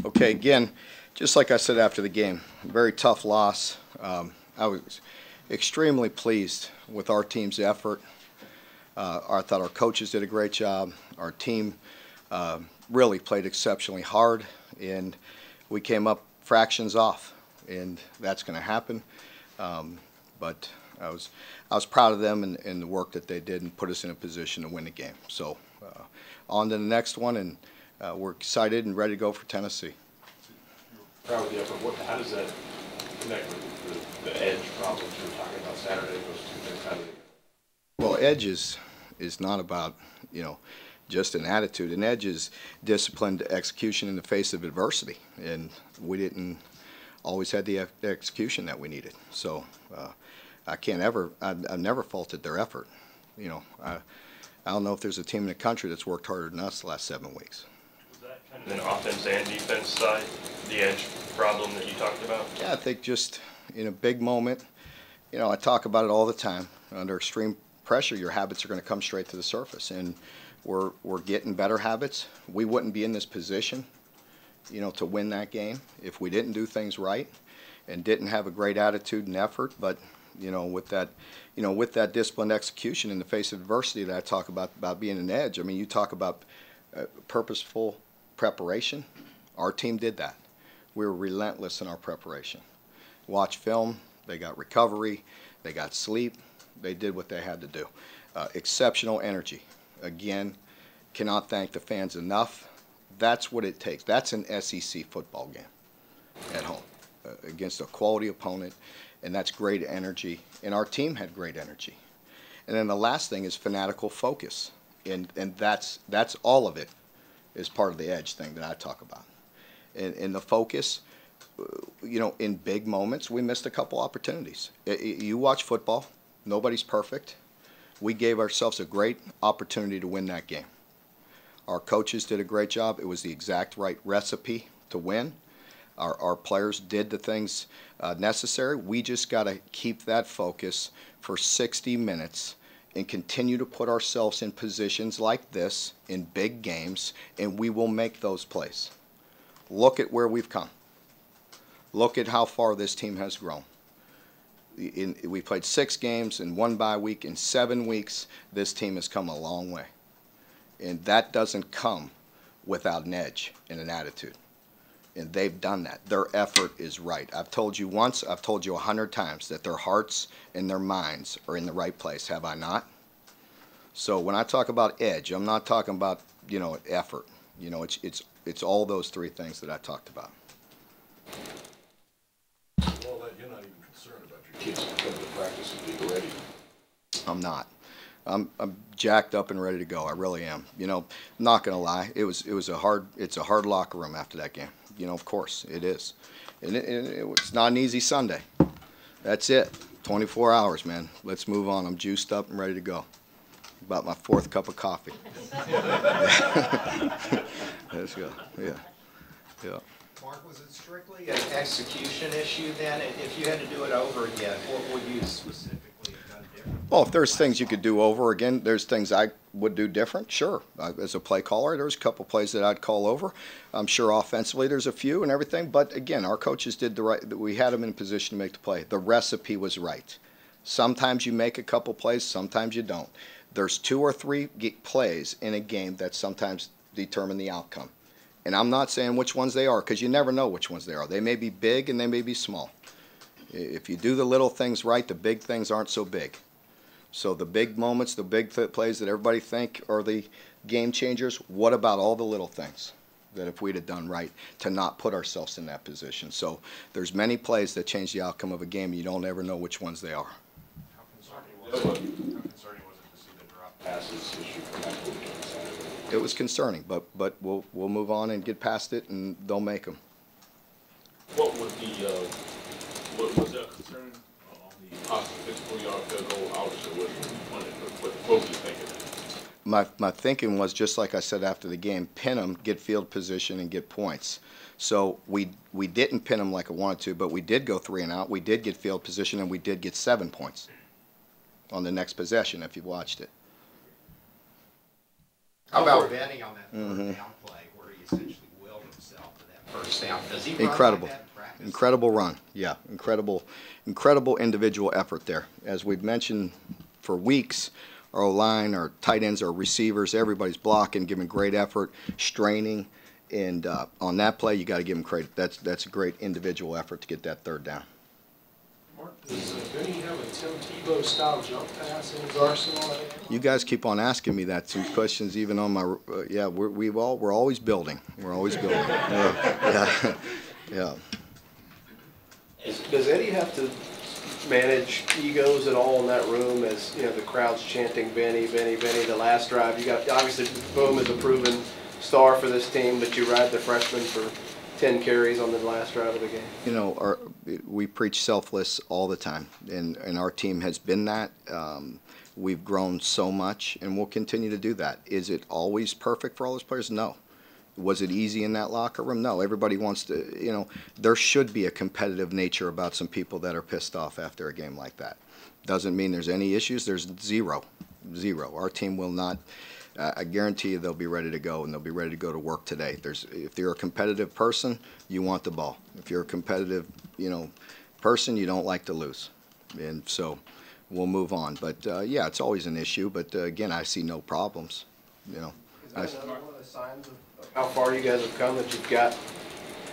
Okay, again, just like I said after the game, very tough loss. I was extremely pleased with our team's effort. I thought our coaches did a great job. Our team really played exceptionally hard, and we came up fractions off, and that's going to happen. But I was proud of them and the work that they did and put us in a position to win the game. So on to the next one, and we're excited and ready to go for Tennessee. Proud of the effort. How does that connect with the edge problems you were talking about Saturday? Those two things, how do they? Well, edge is not about, just an attitude. An edge is disciplined execution in the face of adversity, and we didn't always have the execution that we needed. So I've never faulted their effort. I don't know if there's a team in the country that's worked harder than us the last 7 weeks. Was that kind of an offense and defense side, the edge problem that you talked about? Yeah, I think just in a big moment, I talk about it all the time. Under extreme pressure, your habits are going to come straight to the surface, and we're getting better habits. We wouldn't be in this position, to win that game if we didn't do things right and didn't have a great attitude and effort. But with that disciplined execution in the face of adversity that I talk about being an edge. I mean, you talk about purposeful preparation. Our team did that. We were relentless in our preparation. Watch film. They got recovery. They got sleep. They did what they had to do. Exceptional energy. Again, cannot thank the fans enough. That's what it takes. That's an SEC football game at home against a quality opponent, and that's great energy. And our team had great energy. And then the last thing is fanatical focus, and that's all of it is part of the edge thing that I talk about. And the focus, in big moments, we missed a couple opportunities. You watch football, nobody's perfect. We gave ourselves a great opportunity to win that game. Our coaches did a great job. It was the exact right recipe to win. Our players did the things necessary. We just got to keep that focus for 60 minutes and continue to put ourselves in positions like this in big games, and we will make those plays. Look at where we've come. Look at how far this team has grown. We played 6 games and 1 bye week. In 7 weeks, this team has come a long way. And that doesn't come without an edge and an attitude. And they've done that. Their effort is right. I've told you once, I've told you 100 times that their hearts and their minds are in the right place. Have I not? So when I talk about edge, I'm not talking about, effort. It's all those 3 things that I talked about. Well, you're not even concerned about your kids coming to practice and being ready. I'm not. I'm jacked up and ready to go. I really am. I'm not gonna lie. It's a hard locker room after that game. Of course it is, and it's not an easy Sunday. That's it. 24 hours, man. Let's move on. I'm juiced up and ready to go. About my 4th cup of coffee. Let's go. Yeah. Mark, was it strictly an execution issue then? If you had to do it over again, what would you specifically have done different? Well, if there's things you could do over again, there's things I would do different, sure. As a play caller, there's a couple plays that I'd call over. I'm sure offensively there's a few and everything, but again, our coaches did the right, we had them in a position to make the play. The recipe was right. Sometimes you make a couple plays, sometimes you don't. There's 2 or 3 plays in a game that sometimes determine the outcome. And I'm not saying which ones they are, because you never know which ones they are. They may be big and they may be small. If you do the little things right, the big things aren't so big. So the big moments, the big plays that everybody think are the game changers, what about all the little things that if we'd have done right to not put ourselves in that position? So there's many plays that change the outcome of a game, and you don't ever know which ones they are. How concerning was it to see the drop passes issue from that weekend Saturday? It was concerning, but we'll move on and get past it, and they'll make them. What would was there concern on the possible 54-yard field goal? Obviously, what were you thinking? My thinking was just like I said after the game: pin them, get field position, and get points. So we didn't pin them like I wanted to, but we did go 3 and out. We did get field position, and we did get 7 points on the next possession. If you watched it. How about Benny on that 3rd down play where he essentially willed himself to that first understand. Does he run like Incredible. that in practice? Incredible run. Yeah, incredible individual effort there. As we've mentioned for weeks, our O-line, our tight ends, our receivers, everybody's blocking, giving great effort, straining, and on that play, you got to give them credit. That's a great individual effort to get that third down. Mark, does Benny have a Tim Tebow style jump pass in his arsenal? You guys keep on asking me that, some questions even on my, yeah, we're always building. We're always building. Yeah, yeah. Does Eddie have to manage egos at all in that room as, you know, the crowd's chanting Benny, Benny, Benny? The last drive, you got, obviously, Boom is a proven star for this team, but you ride the freshman for 10 carries on the last drive of the game. You know, we preach selfless all the time, and our team has been that. We've grown so much, and we'll continue to do that. Is it always perfect for all those players? No. Was it easy in that locker room? No. Everybody wants to, you know, there should be a competitive nature about some people that are pissed off after a game like that. Doesn't mean there's any issues. There's zero. Our team will not. I guarantee you they'll be ready to go, and they'll be ready to go to work today. If you're a competitive person, you want the ball. If you're a competitive, you know, person, you don't like to lose. And so we'll move on. But, yeah, it's always an issue. But, again, I see no problems, you know. Is that another one of the signs of how far you guys have come, that you've got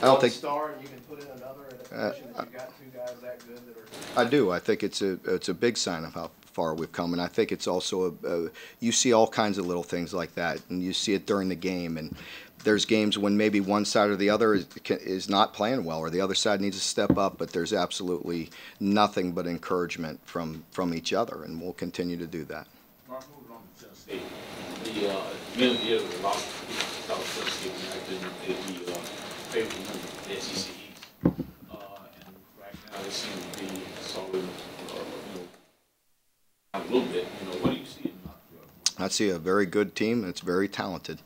one star and you can put in another at a position that you've got two guys that good that are... I do. I think it's a big sign of how far we've come, and I think it's also you see all kinds of little things like that, and you see it during the game. And there's games when maybe one side or the other is not playing well, or the other side needs to step up, but there's absolutely nothing but encouragement from each other, and we'll continue to do that. Mark, moving on to Tennessee. The end of the year was a lot of South Tennessee when the favorite member of the SEC East. And right now they seem to be solid, you know, a little bit. You know, what do you see in that? I see a very good team that's very talented.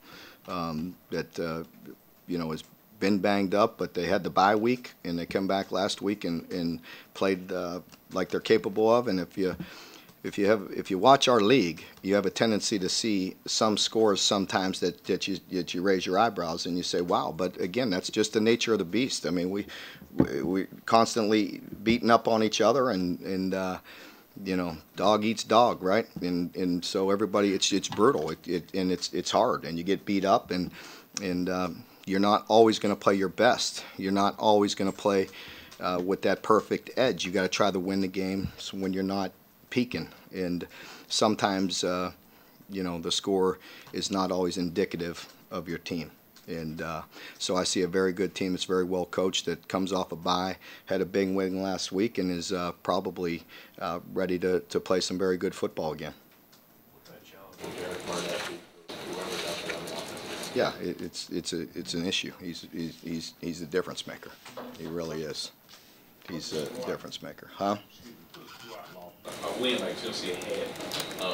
That you know, has been banged up, but they had the bye week, and they come back last week and played like they're capable of. And if you watch our league, you have a tendency to see some scores sometimes that you raise your eyebrows and you say, wow. But again, that's just the nature of the beast. I mean, we constantly beating up on each other, and you know, dog eats dog, right? And so everybody, it's brutal, and it's hard, and you get beat up, and you're not always going to play your best. You're not always going to play with that perfect edge. You got to try to win the game when you're not peaking, and sometimes you know, the score is not always indicative of your team. And so I see a very good team that's very well coached, that comes off a bye, had a big win last week, and is probably ready to play some very good football again. Yeah, it's an issue. He's a difference maker. He really is. He's a difference maker, huh? A win like Tennessee had,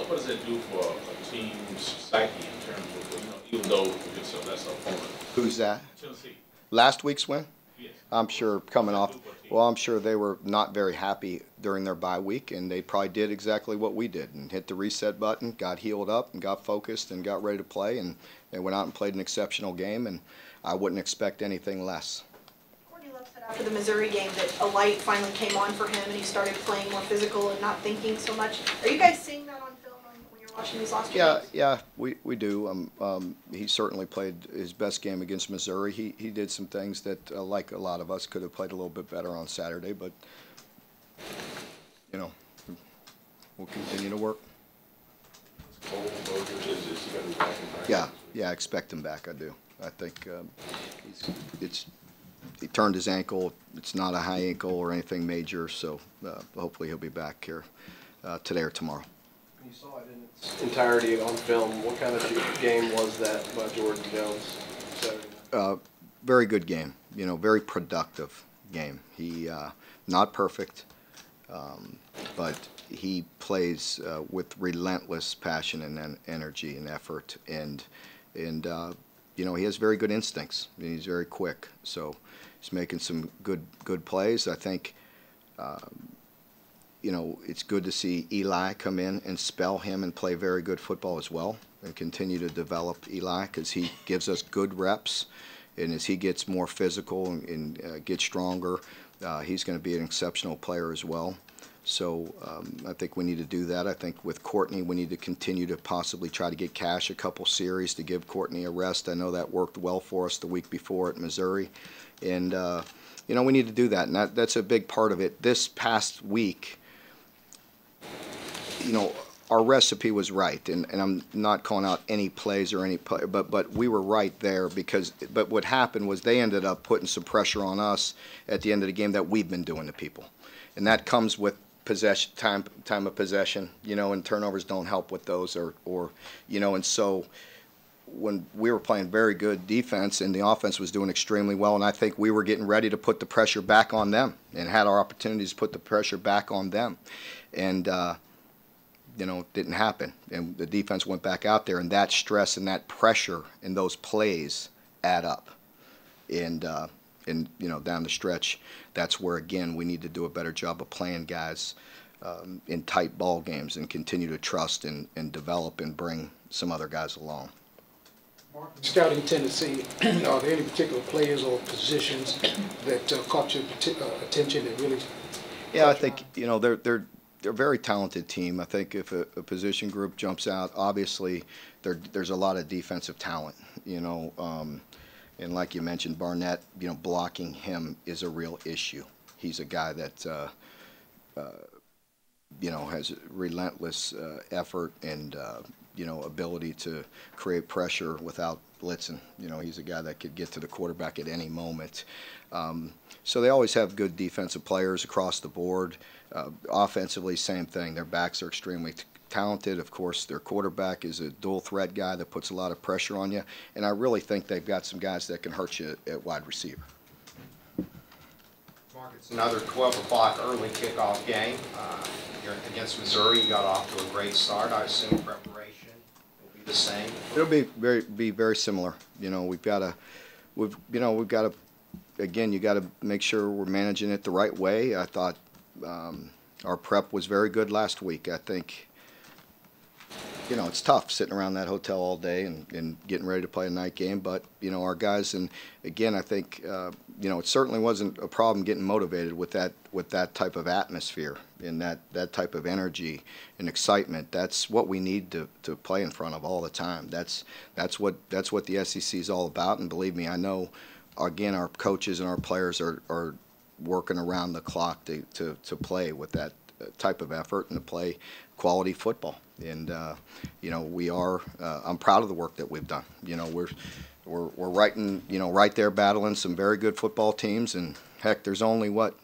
what does that do for a team's psyche in terms of, you know, even though it's a lesser opponent? Who's that? Tennessee. Last week's win? Yes. I'm sure coming off, well, I'm sure they were not very happy during their bye week, and they probably did exactly what we did and hit the reset button, got healed up and got focused and got ready to play, and they went out and played an exceptional game, and I wouldn't expect anything less. After the Missouri game, that a light finally came on for him and he started playing more physical and not thinking so much. Are you guys seeing that on film when you're watching these last two games? Yeah, we do. He certainly played his best game against Missouri. He did some things that, like a lot of us, could have played a little bit better on Saturday, but, you know, we'll continue to work. Yeah, I expect him back, I do. I think he turned his ankle. It's not a high ankle or anything major, so hopefully he'll be back here today or tomorrow. You saw it in its entirety on film. What kind of game was that by Jordan Jones Saturday? Very good game. You know, very productive game. He not perfect, but he plays with relentless passion and energy and effort, and you know, he has very good instincts, and he's very quick. So he's making some good plays. I think, you know, it's good to see Eli come in and spell him and play very good football as well, and continue to develop Eli, because he gives us good reps, And as he gets more physical and gets stronger, he's going to be an exceptional player as well. So I think we need to do that. I think with Courtney, we need to continue to possibly try to get Cash a couple series to give Courtney a rest. I know that worked well for us the week before at Missouri. And, you know, we need to do that. And that's a big part of it. This past week, you know, our recipe was right. And I'm not calling out any plays or any play, but we were right there but what happened was they ended up putting some pressure on us at the end of the game that we've been doing to people. And that comes with possession, time of possession, you know, and turnovers don't help with those or you know, and so when we were playing very good defense and the offense was doing extremely well, and I think we were getting ready to put the pressure back on them and had our opportunities to put the pressure back on them. And, you know, it didn't happen. And the defense went back out there, and that stress and that pressure in those plays add up. And you know, down the stretch, that's where, again, we need to do a better job of playing guys in tight ball games and continue to trust and develop and bring some other guys along. Mark, scouting Tennessee, are there any particular players or positions that caught your attention that really? Yeah, I think, you know, they're a very talented team. I think if a position group jumps out, obviously there's a lot of defensive talent, you know. And like you mentioned, Barnett, you know, blocking him is a real issue. He's a guy that, you know, has relentless effort and, you know, ability to create pressure without blitzing. You know, he's a guy that could get to the quarterback at any moment. So they always have good defensive players across the board. Offensively, same thing. Their backs are extremely talented. Of course, their quarterback is a dual threat guy that puts a lot of pressure on you. And I really think they've got some guys that can hurt you at wide receiver. Mark, it's another 12 o'clock early kickoff game. You're against Missouri. You got off to a great start. I assume preparation will be the same. It'll be very similar. You know, we've got to, again, you got to make sure we're managing it the right way. I thought our prep was very good last week. I think, you know, it's tough sitting around that hotel all day and getting ready to play a night game. But, you know, our guys, and again, I think, you know, it certainly wasn't a problem getting motivated with that type of atmosphere and that type of energy and excitement. That's what we need to play in front of all the time. That's what the SEC is all about. And believe me, I know, again, our coaches and our players are working around the clock to play with that type of effort and to play quality football. And you know, we are. I'm proud of the work that we've done. You know, we're right there battling some very good football teams. And heck, there's only what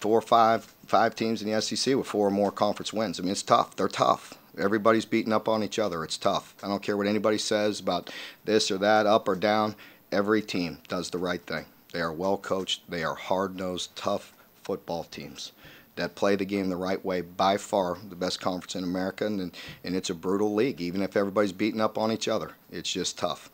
4 or 5 teams in the SEC with 4 or more conference wins. I mean, it's tough. They're tough. Everybody's beating up on each other. It's tough. I don't care what anybody says about this or that, up or down. Every team does the right thing. They are well coached. They are hard-nosed, tough football teams that play the game the right way. By far the best conference in America, and it's a brutal league. Even if everybody's beating up on each other, it's just tough.